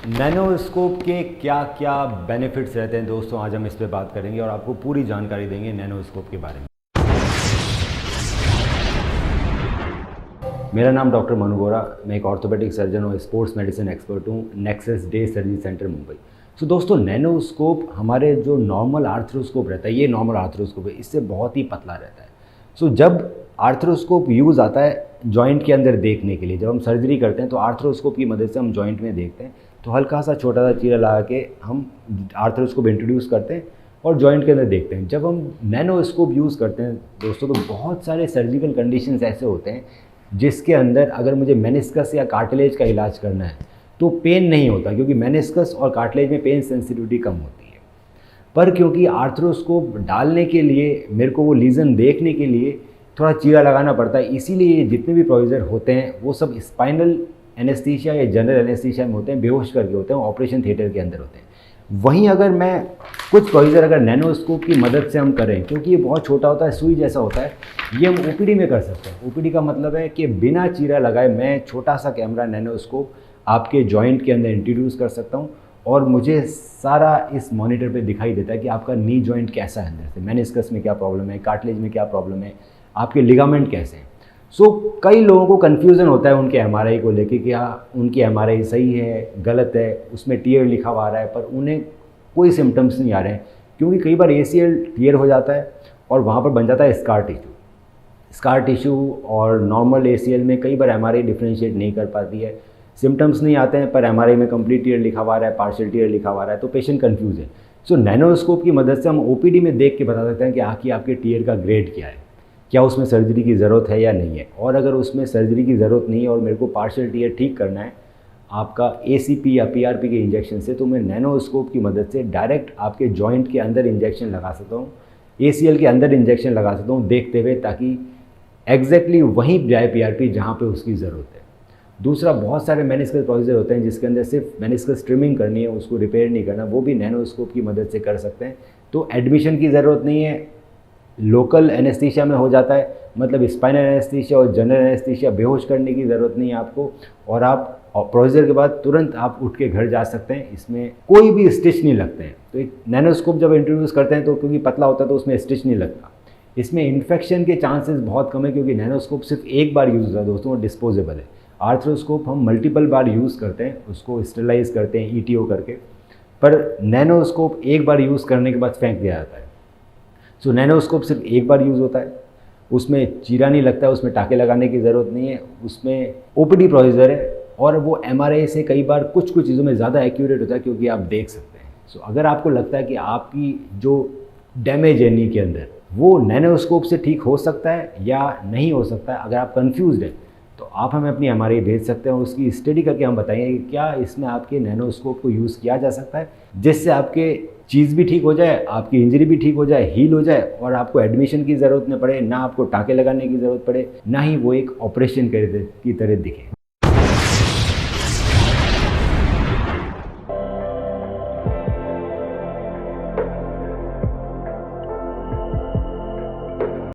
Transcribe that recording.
नैनोस्कोप के क्या क्या बेनिफिट्स रहते हैं दोस्तों, आज हम इस पे बात करेंगे और आपको पूरी जानकारी देंगे नैनोस्कोप के बारे में। मेरा नाम डॉक्टर मनु गोरा, मैं एक ऑर्थोपेडिक सर्जन और स्पोर्ट्स मेडिसिन एक्सपर्ट हूँ Nexus Day Surgery Centre Mumbai. So दोस्तों, नैनोस्कोप हमारे जो नॉर्मल आर्थ्रोस्कोप रहता है, ये नॉर्मल आर्थ्रोस्कोप है, इससे बहुत ही पतला रहता है। सो जब आर्थ्रोस्कोप यूज़ आता है जॉइंट के अंदर देखने के लिए, जब हम सर्जरी करते हैं तो आर्थ्रोस्कोप की मदद से हम जॉइंट में देखते हैं, तो हल्का सा छोटा सा चीरा लगा के हम आर्थ्रोस्कोप इंट्रोड्यूस करते हैं और जॉइंट के अंदर देखते हैं। जब हम नैनोस्कोप यूज़ करते हैं दोस्तों, तो बहुत सारे सर्जिकल कंडीशंस ऐसे होते हैं जिसके अंदर अगर मुझे मेनिस्कस या कार्टिलेज का इलाज करना है तो पेन नहीं होता, क्योंकि मेनिस्कस और कार्टिलेज में पेन सेंसिटिविटी कम होती है। पर क्योंकि आर्थ्रोस्कोप डालने के लिए मेरे को वो लीजन देखने के लिए थोड़ा चीरा लगाना पड़ता है, इसीलिए जितने भी प्रोसीजर होते हैं वो सब स्पाइनल एनेस्थीसिया या जनरल एनेस्थीसिया में होते हैं, बेहोश करके होते हैं, ऑपरेशन थिएटर के अंदर होते हैं। वहीं अगर मैं कुछ प्रोसीजर अगर नैनोस्कोप की मदद से हम करें, क्योंकि ये बहुत छोटा होता है, सुई जैसा होता है, ये हम ओपीडी में कर सकते हैं। ओपीडी का मतलब है कि बिना चीरा लगाए मैं छोटा सा कैमरा नैनोस्कोप आपके जॉइंट के अंदर इंट्रोड्यूस कर सकता हूँ और मुझे सारा इस मॉनिटर पे दिखाई देता है कि आपका नी जॉइंट कैसा है, अंदर से मेनिस्कस में क्या प्रॉब्लम है, कार्टिलेज में क्या प्रॉब्लम है, आपके लिगामेंट कैसे हैं। सो कई लोगों को कन्फ्यूज़न होता है उनके एमआरआई को लेके कि हाँ उनकी एमआरआई सही है गलत है, उसमें टीयर लिखा हुआ आ रहा है, पर उन्हें कोई सिम्टम्स नहीं आ रहे हैं, क्योंकि कई बार एसीएल टीयर हो जाता है और वहाँ पर बन जाता है स्कार टिश्यू और नॉर्मल एसीएल में कई बार एमआरआई डिफ्रेंशिएट नहीं कर पाती है, सिम्टम्स नहीं आते हैं, पर एमआरआई में कंप्लीट टीयर लिखा हुआ आ रहा है, पार्शियल टीयर लिखा हुआ आ रहा है, तो पेशेंट कंफ्यूज है। सो नैनोस्कोप की मदद से हम ओपीडी में देख के बता सकते हैं कि आपके टीयर का ग्रेड क्या है, क्या उसमें सर्जरी की ज़रूरत है या नहीं है। और अगर उसमें सर्जरी की ज़रूरत नहीं है और मेरे को पार्शियल टीयर ठीक करना है आपका एसीपी या पीआरपी के इंजेक्शन से, तो मैं नैनोस्कोप की मदद से डायरेक्ट आपके जॉइंट के अंदर इंजेक्शन लगा सकता हूँ, एसीएल के अंदर इंजेक्शन लगा सकता हूँ देखते हुए, ताकि एग्जैक्टली वहीं जाए पीआरपी जहाँ पे उसकी ज़रूरत है। दूसरा, बहुत सारे मेनिस्कस प्रोसीजर होते हैं जिसके अंदर सिर्फ मेनिस्कस ट्रिमिंग करनी है, उसको रिपेयर नहीं करना, वो भी नैनोस्कोप की मदद से कर सकते हैं। तो एडमिशन की ज़रूरत नहीं है, लोकल एनेस्थीसिया में हो जाता है, मतलब स्पाइनल एनेस्थीसिया और जनरल एनेस्थीसिया, बेहोश करने की ज़रूरत नहीं है आपको, और आप प्रोसीजर के बाद तुरंत आप उठ के घर जा सकते हैं। इसमें कोई भी स्टिच नहीं लगते हैं। तो एक नैनोस्कोप जब इंट्रोड्यूस करते हैं तो क्योंकि पतला होता है तो उसमें स्टिच नहीं लगता, इसमें इन्फेक्शन के चांसेस बहुत कम है, क्योंकि नैनोस्कोप सिर्फ एक बार यूज़ होता है दोस्तों, और डिस्पोजेबल है। आर्थ्रोस्कोप हम मल्टीपल बार यूज़ करते हैं, उसको स्टेरिलाइज करते हैं ईटीओ करके, पर नैनोस्कोप एक बार यूज़ करने के बाद फेंक दिया जाता है। सो नैनोस्कोप सिर्फ एक बार यूज़ होता है, उसमें चीरा नहीं लगता है, उसमें टाँके लगाने की ज़रूरत नहीं है, उसमें ओपीडी प्रोसीजर है, और वो एमआरआई से कई बार कुछ चीज़ों में ज़्यादा एक्यूरेट होता है, क्योंकि आप देख सकते हैं। सो अगर आपको लगता है कि आपकी जो डैमेज है नी के अंदर वो नैनोस्कोप से ठीक हो सकता है या नहीं हो सकता है, अगर आप कंफ्यूज्ड हैं तो आप हमें अपनी एमआरआई भेज सकते हैं और उसकी स्टडी करके हम बताएंगे कि क्या इसमें आपके नैनोस्कोप को यूज़ किया जा सकता है, जिससे आपके चीज़ भी ठीक हो जाए, आपकी इंजरी भी ठीक हो जाए, हील हो जाए, और आपको एडमिशन की ज़रूरत न पड़े, ना आपको टाँके लगाने की ज़रूरत पड़े, ना ही वो एक ऑपरेशन की तरह दिखे।